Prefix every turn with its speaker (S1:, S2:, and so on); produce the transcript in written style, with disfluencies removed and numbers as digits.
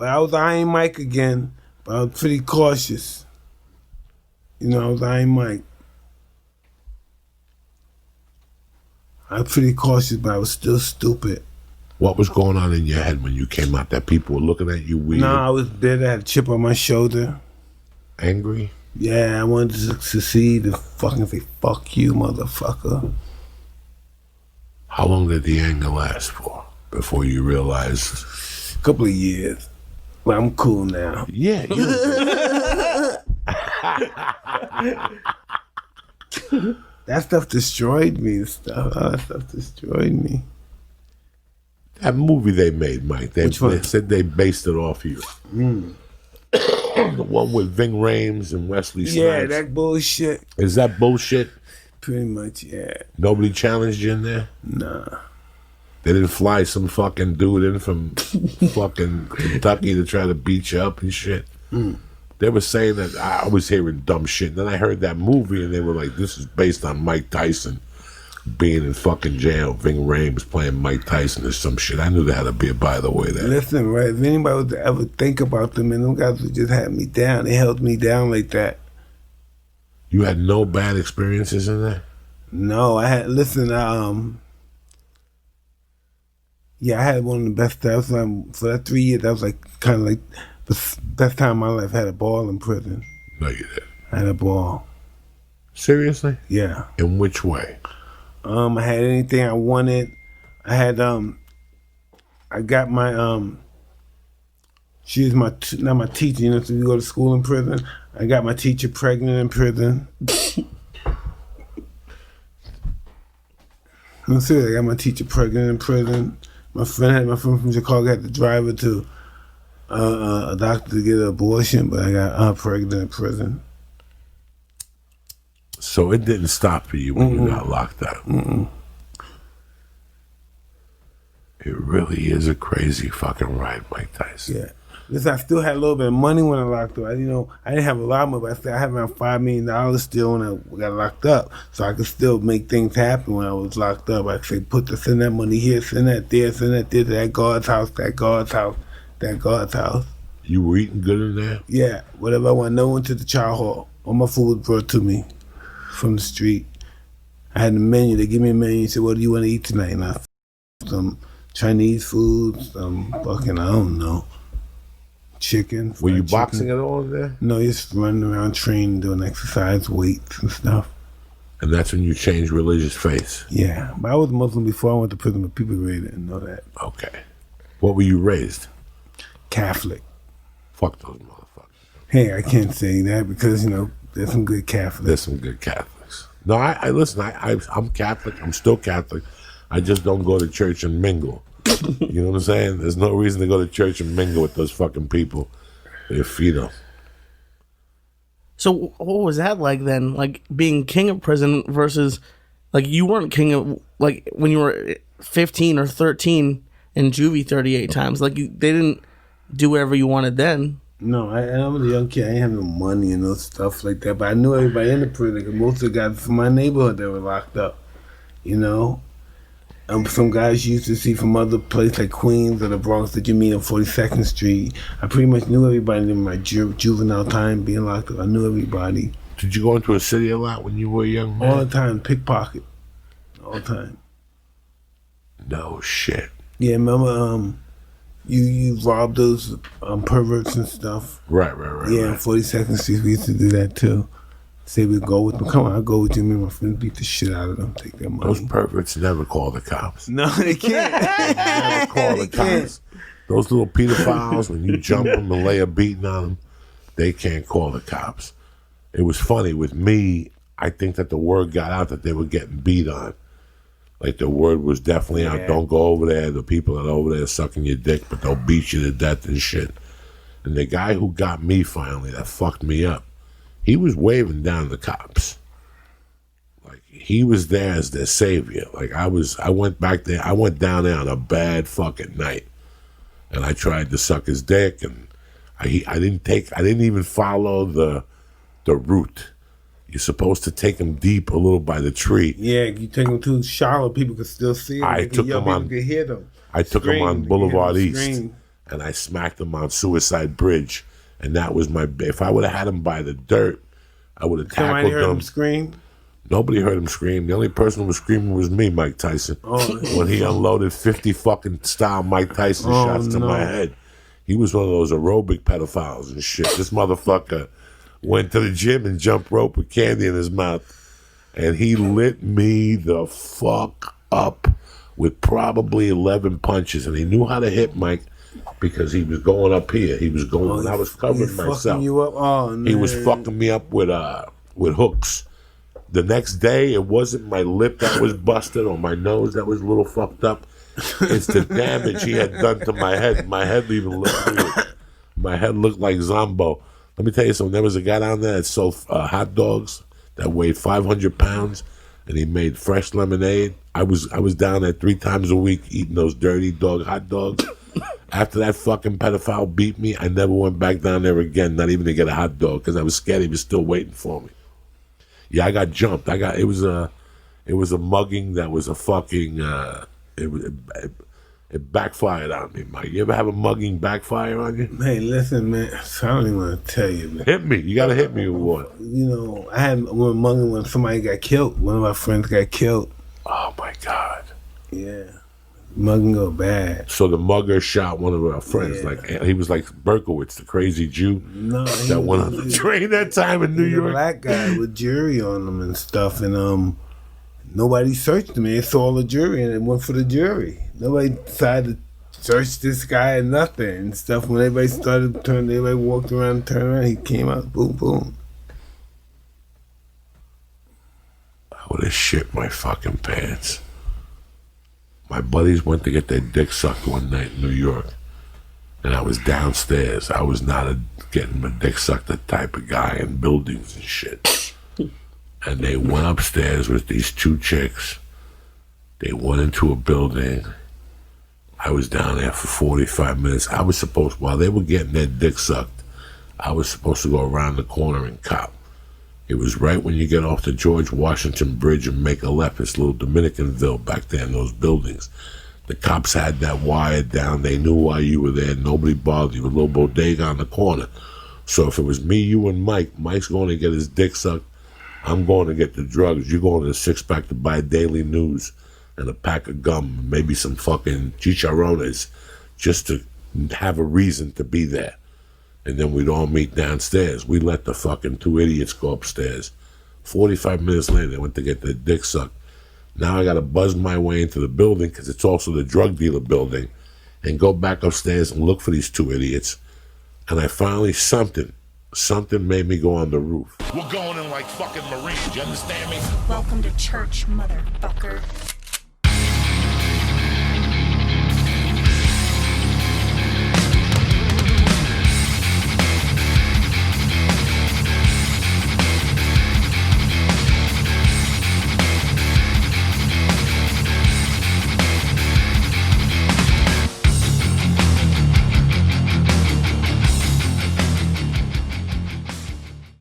S1: But I was Iron Mike again. But I was pretty cautious. You know, I was Iron Mike. I was pretty cautious, but I was still stupid.
S2: What was going on in your head when you came out? That people were looking at you weird?
S1: No, I was bitter. I had a chip on my shoulder.
S2: Angry?
S1: Yeah, I wanted to succeed and fucking say, fuck you, motherfucker.
S2: How long did the anger last for before you realized?
S1: A couple of years. But I'm cool now.
S2: Yeah.
S1: That stuff destroyed me and stuff. All that stuff destroyed me.
S2: That movie they made, Mike, they said they based it off you. The one with Ving Rhames and Wesley Snipes.
S1: Yeah, that bullshit.
S2: Is that bullshit?
S1: Pretty much, yeah.
S2: Nobody challenged you in there?
S1: Nah.
S2: They didn't fly some fucking dude in from fucking Kentucky to try to beat you up and shit. They were saying that I was hearing dumb shit. And then I heard that movie and they were like, this is based on Mike Tyson being in fucking jail. Ving Rhames playing Mike Tyson or some shit. I knew there had to be a by the way there.
S1: Listen, right, if anybody would ever think about them, and them guys would just have me down. They held me down like that.
S2: You had no bad experiences in there?
S1: No, I had, listen, yeah, I had one of the best times. For that 3 years, that was like kind of like the best time of my life. I had a ball in prison.
S2: No, you didn't.
S1: I had a ball.
S2: Seriously?
S1: Yeah.
S2: In which way?
S1: I had anything I wanted. I had, I got my, she was not my teacher, you know, so you go to school in prison. I got my teacher pregnant in prison. I'm serious, I got my teacher pregnant in prison. My friend from Chicago had to drive her to a doctor to get an abortion, but I got her pregnant in prison.
S2: So it didn't stop for you when you got locked up. It really is a crazy fucking ride, Mike Tyson.
S1: Yeah. Listen, I still had a little bit of money when I locked up. I didn't have a lot of money, but I had around $5 million still when I got locked up. So I could still make things happen when I was locked up. I could say, send that money here, send that there, to that guard's house, that guard's house, that guard's house.
S2: You were eating good in there?
S1: Yeah, whatever I want. No one to the child hall. All my food was brought to me from the street. I had the menu. They give me a menu and said, what do you want to eat tonight? And I some Chinese food, some fucking, I don't know, chicken.
S2: Were you boxing at all in there?
S1: No, just running around training, doing exercise, weights and stuff.
S2: And that's when you changed religious faith?
S1: Yeah, but I was Muslim before I went to prison, but people really didn't know that.
S2: Okay. What were you raised?
S1: Catholic.
S2: Fuck those motherfuckers.
S1: Hey, I can't say that because, you know, there's some good Catholics.
S2: There's some good Catholics. No, I listen, I'm Catholic. I'm still Catholic. I just don't go to church and mingle. You know what I'm saying? There's no reason to go to church and mingle with those fucking people. If, you know.
S3: So what was that like then? Like being king of prison versus, like you weren't king of, like when you were 15 or 13 in juvie 38 times. Like they didn't do whatever you wanted then.
S1: No, I was a young kid. I didn't have no money and no stuff like that. But I knew everybody in the prison because most of the guys from my neighborhood that were locked up, you know. Some guys you used to see from other places like Queens or the Bronx that you meet on 42nd Street. I pretty much knew everybody in my juvenile time being locked up. I knew everybody.
S2: Did you go into a city a lot when you were a young man?
S1: All the time, pickpocket. All the time.
S2: No shit.
S1: Yeah, remember you robbed those perverts and stuff?
S2: Right.
S1: Yeah, on 42nd Street we used to do that too. Say we'd go with them. Come on, I'll go with you. Me and my friends beat the shit out of them. Take their money.
S2: Those perverts never call the cops.
S1: No, they can't.
S2: They never call the cops. Those little pedophiles, when you jump them and lay a beating on them, they can't call the cops. It was funny. With me, I think that the word got out that they were getting beat on. Like the word was definitely out, don't go over there. The people that are over there sucking your dick, but they'll beat you to death and shit. And the guy who got me finally, that fucked me up, he was waving down the cops. Like he was there as their savior. Like I went back there, I went down there on a bad fucking night. And I tried to suck his dick and I didn't even follow the route. You're supposed to take him deep a little by the tree.
S1: Yeah, you take him too shallow, people could still see him.
S2: I took him on Boulevard East. and I smacked him on Suicide Bridge. And that was my... If I would have had him by the dirt, I would have tackled
S1: Somebody heard
S2: him.
S1: him scream?
S2: Nobody heard him scream. The only person who was screaming was me, Mike Tyson. When he unloaded 50 fucking style Mike Tyson shots to my head. He was one of those aerobic pedophiles and shit. This motherfucker went to the gym and jumped rope with candy in his mouth. And he lit me the fuck up with probably 11 punches. And he knew how to hit Mike because he was going up here. He was going, and I was covering myself.
S1: Fucking you up? Oh, man.
S2: He was fucking me up with hooks. The next day, it wasn't my lip that was busted or my nose that was a little fucked up. It's the damage he had done to my head. My head even looked weird. My head looked like Zombo. Let me tell you something. There was a guy down there that sold hot dogs that weighed 500 pounds, and he made fresh lemonade. I was down there 3 times a week eating those dirty dog hot dogs. After that fucking pedophile beat me, I never went back down there again, not even to get a hot dog, because I was scared he was still waiting for me. Yeah, I got jumped. It was a mugging that was a fucking it backfired on me, Mike. You ever have a mugging backfire on you?
S1: Hey, listen, man. I don't even want to tell you, man.
S2: Hit me. You gotta hit me with one.
S1: You know, I had one mugging when somebody got killed. One of my friends got killed.
S2: Oh my God.
S1: Yeah. Mugging go bad.
S2: So the mugger shot one of our friends.
S1: Yeah.
S2: Like he was like Berkowitz, the crazy Jew that went on the train that time in New York.
S1: A black guy with jury on him and stuff, and nobody searched him. They saw the jury and it went for the jury. Nobody decided to search this guy or nothing and stuff. When everybody started turning, everybody walked around and turned around, he came out, boom, boom.
S2: I would have shit my fucking pants. My buddies went to get their dick sucked one night in New York, and I was downstairs. I was not getting my dick sucked the type of guy in buildings and shit. And they went upstairs with these 2 chicks. They went into a building. I was down there for 45 minutes. I was supposed, while they were getting their dick sucked, I was supposed to go around the corner and cop. It was right when you get off the George Washington Bridge and make a left. It's little Dominicanville back there in those buildings. The cops had that wired down. They knew why you were there. Nobody bothered you. A little bodega on the corner. So if it was me, you, and Mike, Mike's going to get his dick sucked. I'm going to get the drugs. You're going to the 6-pack to buy Daily News and a pack of gum, maybe some fucking chicharrones, just to have a reason to be there. And then we'd all meet downstairs. We let the fucking 2 idiots go upstairs. 45 minutes later, they went to get their dick sucked. Now I got to buzz my way into the building, because it's also the drug dealer building, and go back upstairs and look for these 2 idiots. And I finally, something made me go on the roof.
S4: We're going in like fucking Marines, you understand me?
S5: Welcome to church, motherfucker.